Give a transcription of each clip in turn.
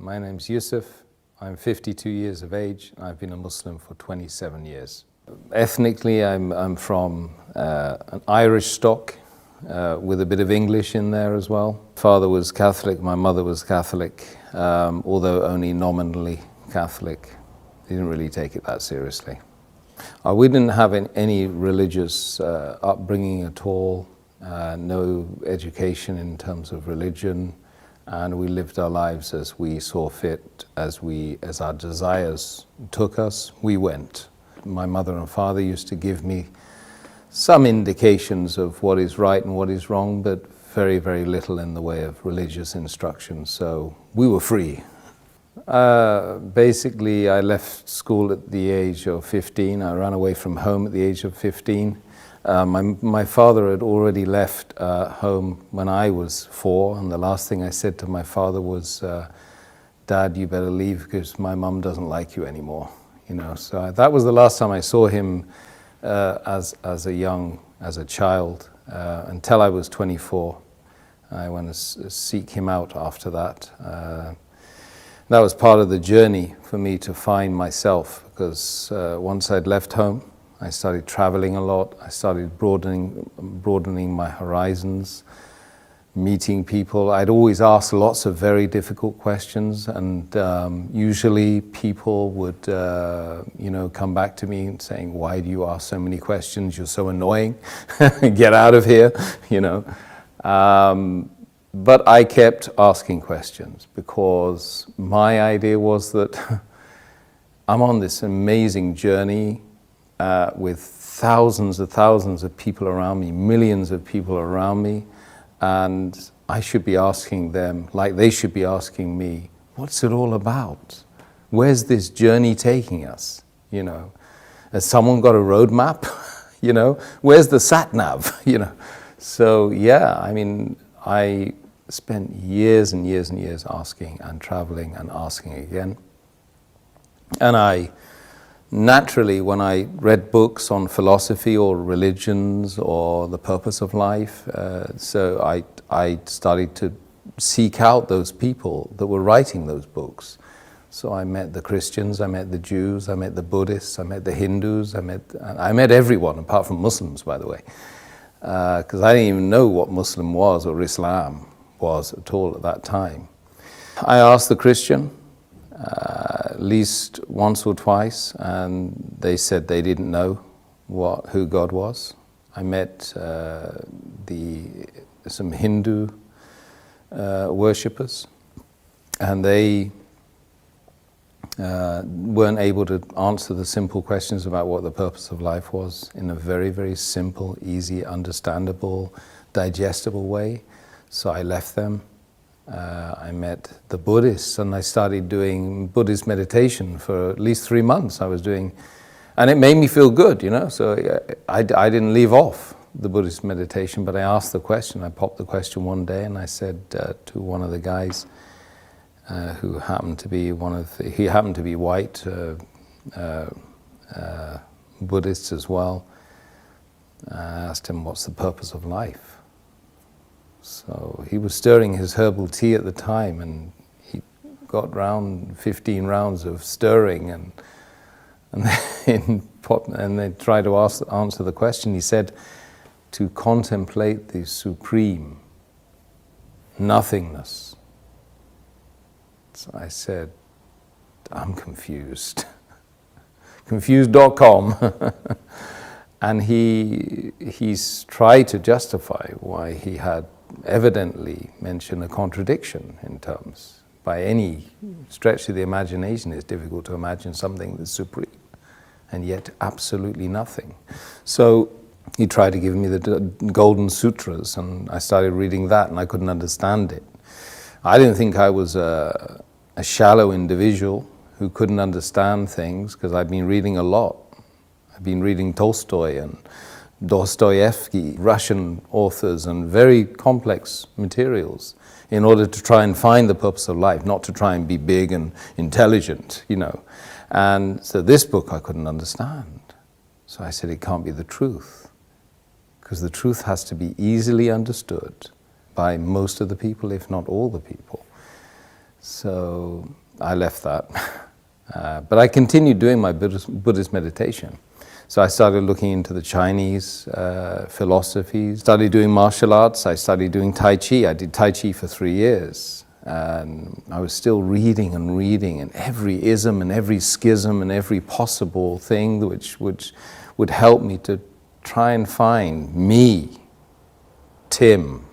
My name's Yusuf. I'm 52 years of age. I've been a Muslim for 27 years. Ethnically, I'm from an Irish stock with a bit of English in there as well. Father was Catholic, my mother was Catholic, although only nominally Catholic. They didn't really take it that seriously. We didn't have any religious upbringing at all, no education in terms of religion, and we lived our lives as we saw fit, as our desires took us, we went. My mother and father used to give me some indications of what is right and what is wrong, but very, very little in the way of religious instruction, so we were free. Basically, I left school at the age of 15. I ran away from home at the age of 15. My father had already left home when I was 4, and the last thing I said to my father was, "Dad, you better leave because my mum doesn't like you anymore." You know, so that was the last time I saw him as a child until I was 24. I went to seek him out after that. That was part of the journey for me to find myself, because once I'd left home, I started traveling a lot. I started broadening my horizons, meeting people. I'd always ask lots of very difficult questions, and usually people would, come back to me and saying, "Why do you ask so many questions? You're so annoying. Get out of here," you know. But I kept asking questions because my idea was that I'm on this amazing journey with thousands of people around me, millions of people around me, and I should be asking them, like they should be asking me, what's it all about? Where's this journey taking us? You know, has someone got a roadmap? You know, where's the sat nav? You know, so yeah, I mean, I spent years and years and years asking and traveling and asking again. And I naturally, when I read books on philosophy or religions or the purpose of life, so I started to seek out those people that were writing those books. So I met the Christians, I met the Jews, I met the Buddhists, I met the Hindus, I met everyone apart from Muslims, by the way, because I didn't even know what Muslim was or Islam was at all at that time. I asked the Christian at least once or twice, and they said they didn't know who God was. I met some Hindu worshippers, and they weren't able to answer the simple questions about what the purpose of life was in a very, very simple, easy, understandable, digestible way. So I left them. I met the Buddhists, and I started doing Buddhist meditation for at least 3 months. I was doing, and it made me feel good, you know. So I didn't leave off the Buddhist meditation, but I asked the question. I popped the question one day, and I said to one of the guys who happened to be he happened to be white, Buddhist as well. I asked him, "What's the purpose of life?" So he was stirring his herbal tea at the time, and he got round 15 rounds of stirring, and they tried to answer the question. He said, "To contemplate the supreme nothingness." So I said, "I'm confused." Confused.com. And he's tried to justify why he had evidently mentioned a contradiction in terms. By any stretch of the imagination, it's difficult to imagine something that's supreme and yet absolutely nothing. So he tried to give me the Golden Sutras, and I started reading that, and I couldn't understand it. I didn't think I was a shallow individual who couldn't understand things, because I'd been reading a lot. I've been reading Tolstoy and Dostoevsky, Russian authors, and very complex materials in order to try and find the purpose of life, not to try and be big and intelligent, you know. And so this book I couldn't understand. So I said, it can't be the truth, because the truth has to be easily understood by most of the people, if not all the people. So I left that. But I continued doing my Buddhist meditation. So I started looking into the Chinese philosophies, started doing martial arts, I started doing Tai Chi. I did Tai Chi for 3 years. And I was still reading and every ism and every schism and every possible thing which would help me to try and find me, Tim,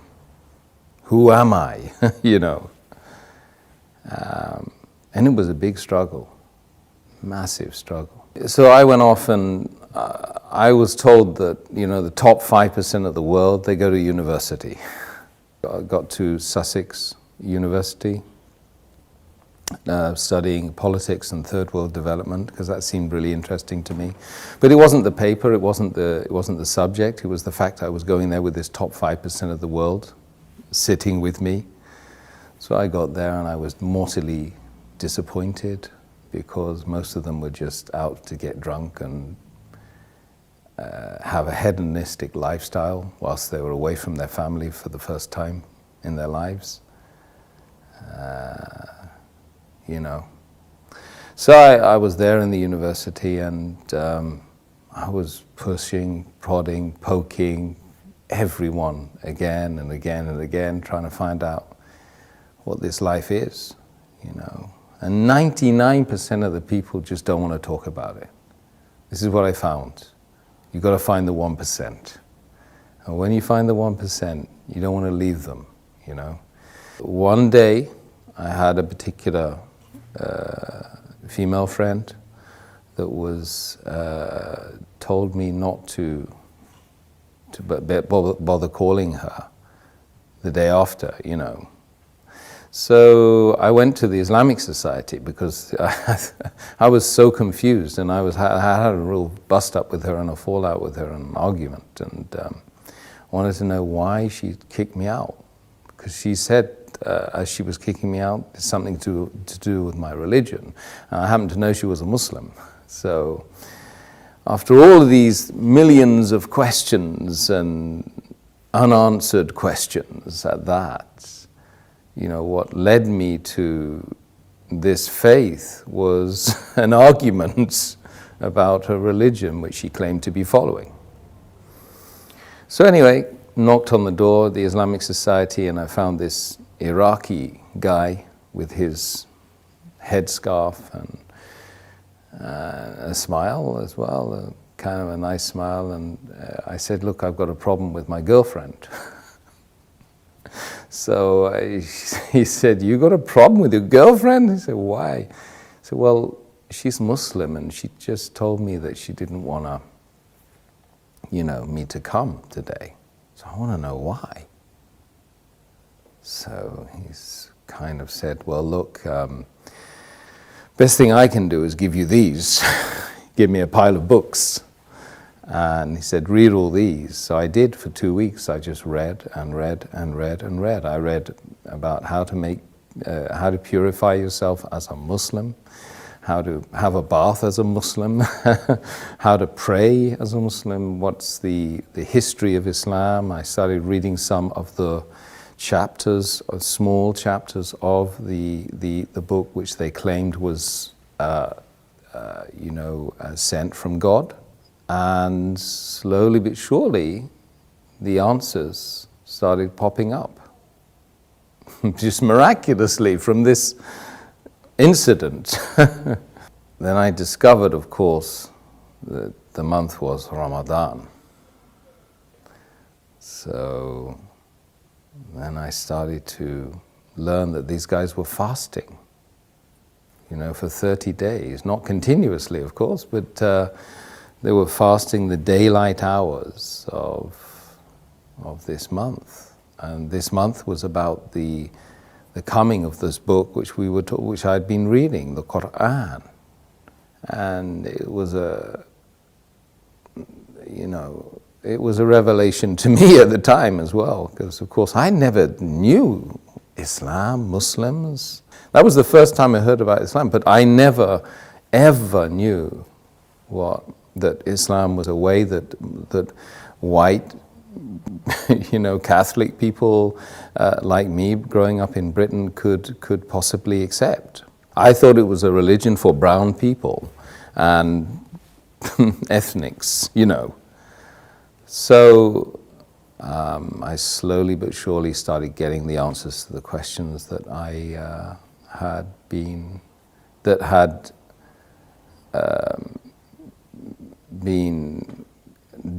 who am I, you know. And it was a big struggle, massive struggle. So I went off and I was told that, you know, the top 5% of the world, they go to university. I got to Sussex University, studying politics and third world development, because that seemed really interesting to me. But it wasn't the paper, it wasn't the subject, it was the fact I was going there with this top 5% of the world sitting with me. So I got there and I was mortally disappointed, because most of them were just out to get drunk and have a hedonistic lifestyle whilst they were away from their family for the first time in their lives. You know. So I was there in the university, and I was pushing, prodding, poking everyone again and again and again, trying to find out what this life is, you know. And 99% of the people just don't want to talk about it. This is what I found. You've got to find the 1%. And when you find the 1%, you don't want to leave them, you know. One day, I had a particular female friend that was told me not to bother calling her the day after, you know. So I went to the Islamic Society because I was so confused, and I had a real bust up with her and a fallout with her and an argument, and wanted to know why she kicked me out, because she said as she was kicking me out, it's something to do with my religion. I happened to know she was a Muslim. So after all of these millions of questions and unanswered questions at that, you know, what led me to this faith was an argument about her religion, which she claimed to be following. So anyway, knocked on the door of the Islamic Society, and I found this Iraqi guy with his headscarf and a smile as well, kind of a nice smile, and I said, look, I've got a problem with my girlfriend. So he said, you got a problem with your girlfriend? He said, why? I said, well, she's Muslim, and she just told me that she didn't want to, you know, me to come today. So I want to know why. So he's kind of said, well, look, best thing I can do is give you these. Give me a pile of books. And he said, read all these. So I did for 2 weeks. I just read and read and read and read. I read about how to purify yourself as a Muslim, how to have a bath as a Muslim, how to pray as a Muslim, what's the history of Islam. I started reading some of the chapters, small chapters of the book, which they claimed was, sent from God. And slowly but surely, the answers started popping up. Just miraculously from this incident. Then I discovered, of course, that the month was Ramadan. So then I started to learn that these guys were fasting, you know, for 30 days. Not continuously, of course, but they were fasting the daylight hours of this month. And this month was about the coming of this book which I'd been reading, the Quran. And it was a revelation to me at the time as well, because of course I never knew Islam, Muslims. That was the first time I heard about Islam, but I never ever knew that Islam was a way that white Catholic people like me growing up in Britain could possibly accept. I thought it was a religion for brown people and ethnics, So I slowly but surely started getting the answers to the questions that I had been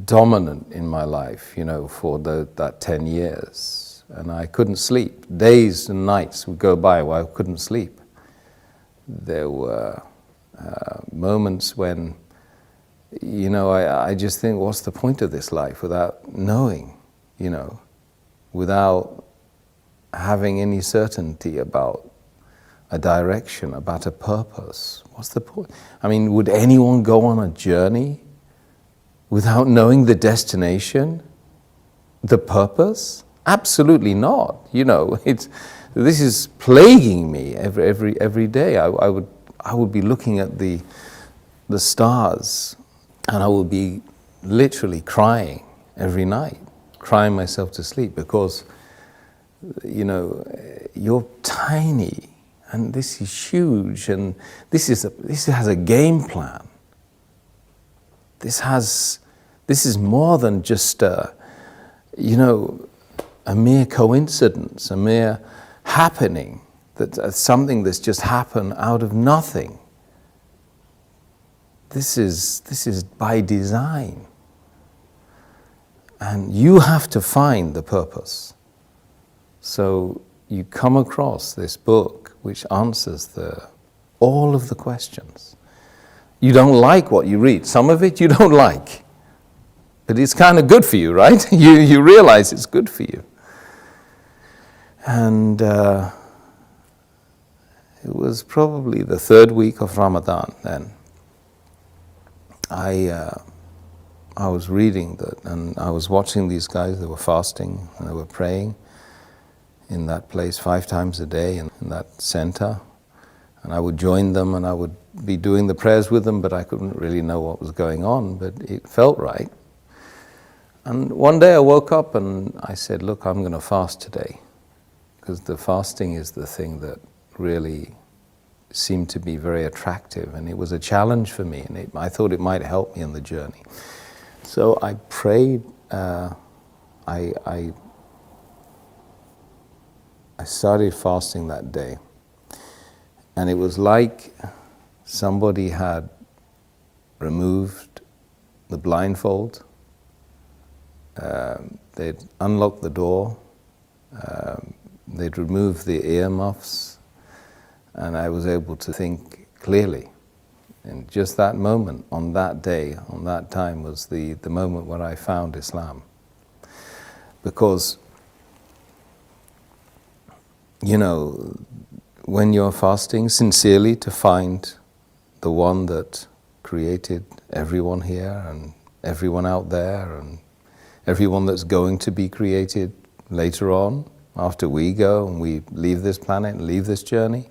dominant in my life, for that 10 years. And I couldn't sleep. Days and nights would go by where I couldn't sleep. There were moments when, I just think, what's the point of this life without knowing, without having any certainty about a direction, about a purpose? What's the point? I mean, would anyone go on a journey without knowing the destination, the purpose? Absolutely not. This is plaguing me every day. I would be looking at the stars, and I would be literally crying every night, crying myself to sleep, because you're tiny, and this is huge, and this has a game plan. This is more than just a mere coincidence, a mere happening, that's something that's just happened out of nothing. This is by design. And you have to find the purpose. So you come across this book which answers all of the questions. You don't like what you read. Some of it you don't like. But it's kind of good for you, right? You realize it's good for you. And it was probably the third week of Ramadan then. I was reading that, and I was watching these guys. They were fasting and they were praying in that place 5 times a day in that center. And I would join them and I would be doing the prayers with them, but I couldn't really know what was going on, but it felt right. And one day I woke up and I said, look, I'm going to fast today, because the fasting is the thing that really seemed to be very attractive, and it was a challenge for me, and I thought it might help me in the journey. So I prayed. I started fasting that day, and it was like somebody had removed the blindfold. They'd unlocked the door. They'd removed the earmuffs, and I was able to think clearly. And just that moment, on that day, on that time, was the moment when I found Islam. Because, when you're fasting sincerely to find the one that created everyone here and everyone out there and everyone that's going to be created later on, after we go and we leave this planet and leave this journey,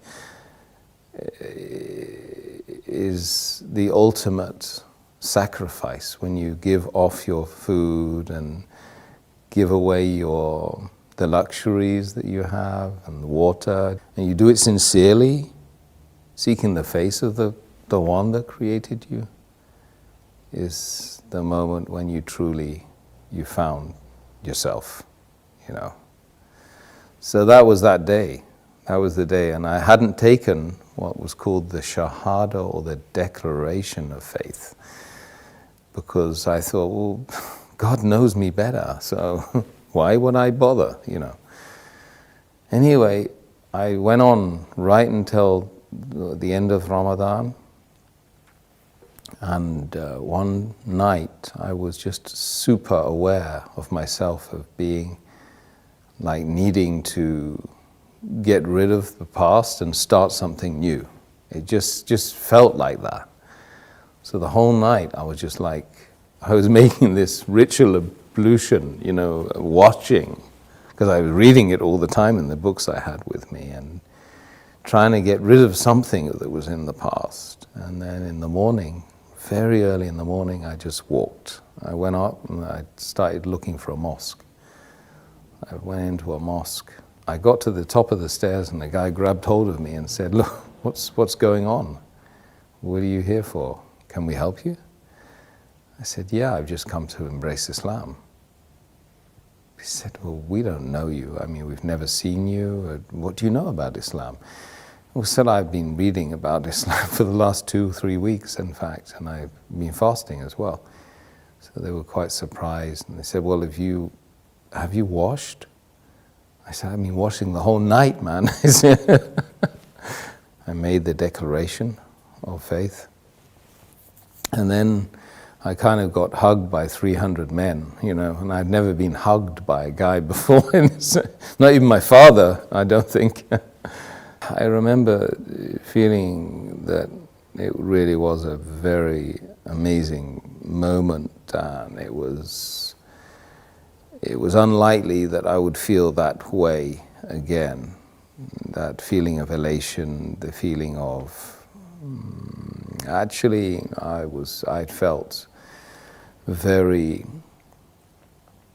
is the ultimate sacrifice, when you give off your food and give away the luxuries that you have and the water, and you do it sincerely, seeking the face of the one that created you, is the moment when you found yourself, So that was that day. That was the day, and I hadn't taken what was called the Shahada, or the declaration of faith, because I thought, well, God knows me better, so why would I bother, Anyway, I went on right until the end of Ramadan, and one night I was just super aware of myself, of being like needing to get rid of the past and start something new. It just felt like that. So the whole night I was just like, I was making this ritual ablution, watching, because I was reading it all the time in the books I had with me, and trying to get rid of something that was in the past. And then in the morning, very early in the morning, I just walked. I went up and I started looking for a mosque. I went into a mosque. I got to the top of the stairs and the guy grabbed hold of me and said, look, what's going on? What are you here for? Can we help you? I said, yeah, I've just come to embrace Islam. He said, well, we don't know you. I mean, we've never seen you. What do you know about Islam? I said, I've been reading about Islam for the last 2-3 weeks, in fact, and I've been fasting as well. So they were quite surprised, and they said, well, have you washed? I said, I've been washing the whole night, man. I made the declaration of faith. And then I kind of got hugged by 300 men, you know, and I'd never been hugged by a guy before. Not even my father, I don't think. I remember feeling that it really was a very amazing moment, and it was unlikely that I would feel that way again. That feeling of elation, the feeling of actually I felt very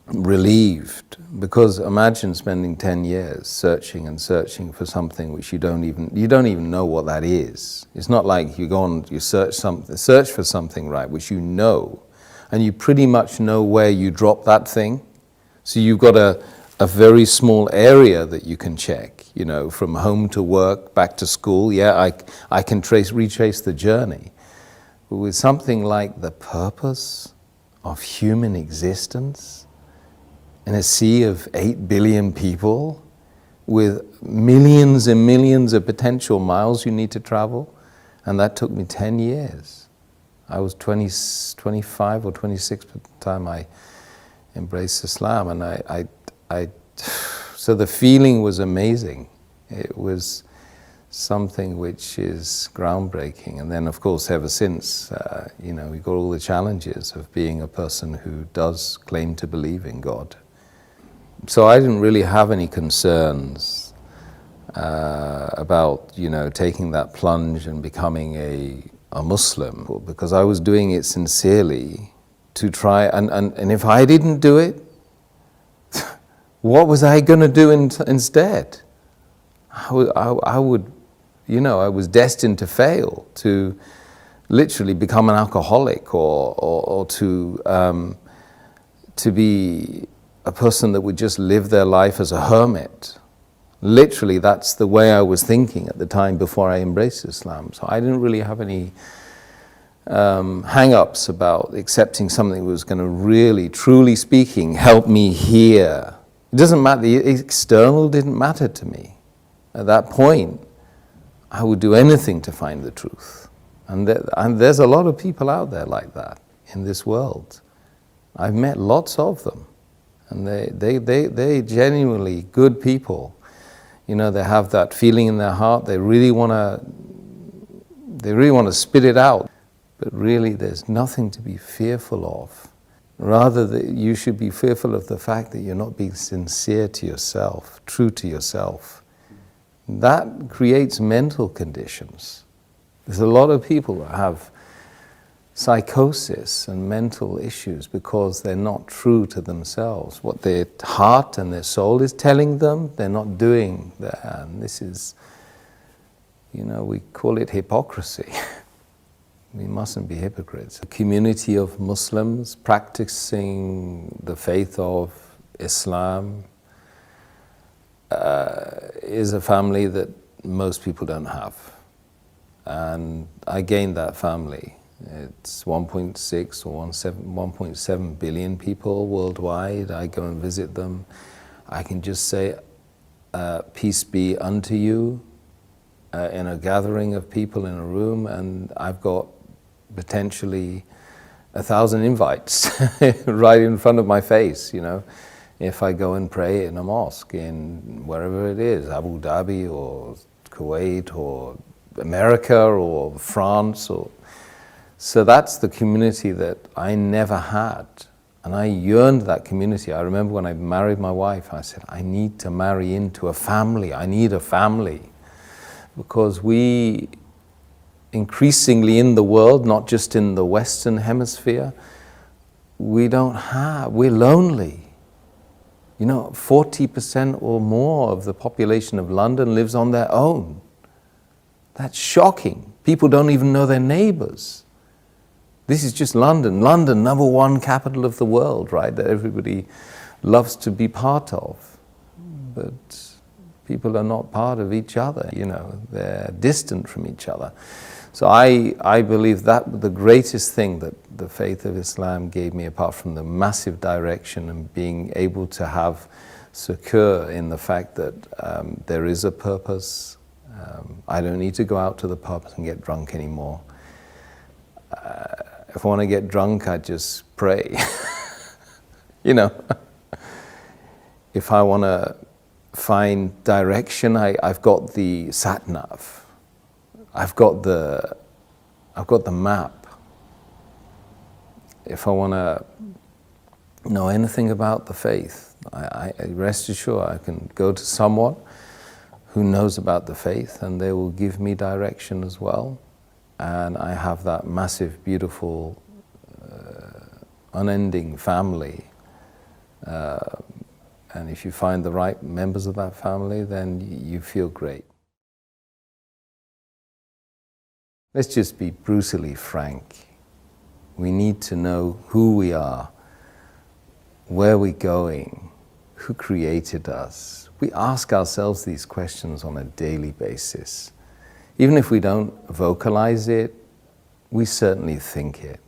relieved, because imagine spending 10 years searching and searching for something which you don't even know what that is. It's not like you go on, you search for something, right, which you know, and you pretty much know where you drop that thing. So you've got a very small area that you can check, you know, from home to work, back to school. Yeah, I can retrace the journey. But with something like the purpose of human existence, in a sea of 8 billion people, with millions and millions of potential miles you need to travel, and that took me 10 years. I was 25 or 26 by the time I embraced Islam, and so the feeling was amazing. It was something which is groundbreaking. And then, of course, ever since, you know, we got all the challenges of being a person who does claim to believe in God. So I didn't really have any concerns about, you know, taking that plunge and becoming a Muslim, because I was doing it sincerely to try, and if I didn't do it, what was I going to do instead? I would, you know, I was destined to fail, to literally become an alcoholic, or to be a person that would just live their life as a hermit. Literally, that's the way I was thinking at the time before I embraced Islam. So I didn't really have any hang-ups about accepting something that was going to really, truly speaking, help me here. It doesn't matter, the external didn't matter to me. At that point, I would do anything to find the truth. And there's a lot of people out there like that in this world. I've met lots of them. And they genuinely good people. You know, they have that feeling in their heart. They really want to spit it out. But really, there's nothing to be fearful of. Rather, that you should be fearful of the fact that you're not being sincere to yourself, true to yourself. That creates mental conditions. There's a lot of people that have psychosis and mental issues because they're not true to themselves. What their heart and their soul is telling them, they're not doing that. And this is, you know, we call it hypocrisy. We mustn't be hypocrites. A community of Muslims practicing the faith of Islam is a family that most people don't have. And I gained that family. It's 1.6 or 1.7 billion people worldwide. I go and visit them. I can just say, peace be unto you, in a gathering of people in a room, and I've got potentially 1,000 invites right in front of my face, you know. If I go and pray in a mosque in wherever it is, Abu Dhabi or Kuwait or America or France, or so that's the community that I never had, and I yearned that community. I remember when I married my wife, I said, I need to marry into a family. I need a family, because we increasingly in the world, not just in the Western Hemisphere, we're lonely. 40% or more of the population of London lives on their own. That's shocking. People don't even know their neighbors. This is just London. London, number one capital of the world, right? That everybody loves to be part of. But people are not part of each other, they're distant from each other. So I believe that the greatest thing that the faith of Islam gave me, apart from the massive direction and being able to have secure in the fact that there is a purpose. I don't need to go out to the pub and get drunk anymore. If I want to get drunk, I just pray. If I want to find direction, I've got the sat-nav. I've got the map. If I want to know anything about the faith, I rest assured I can go to someone who knows about the faith, and they will give me direction as well. And I have that massive, beautiful, unending family. And if you find the right members of that family, then you feel great. Let's just be brutally frank. We need to know who we are, where we're going, who created us. We ask ourselves these questions on a daily basis. Even if we don't vocalize it, we certainly think it.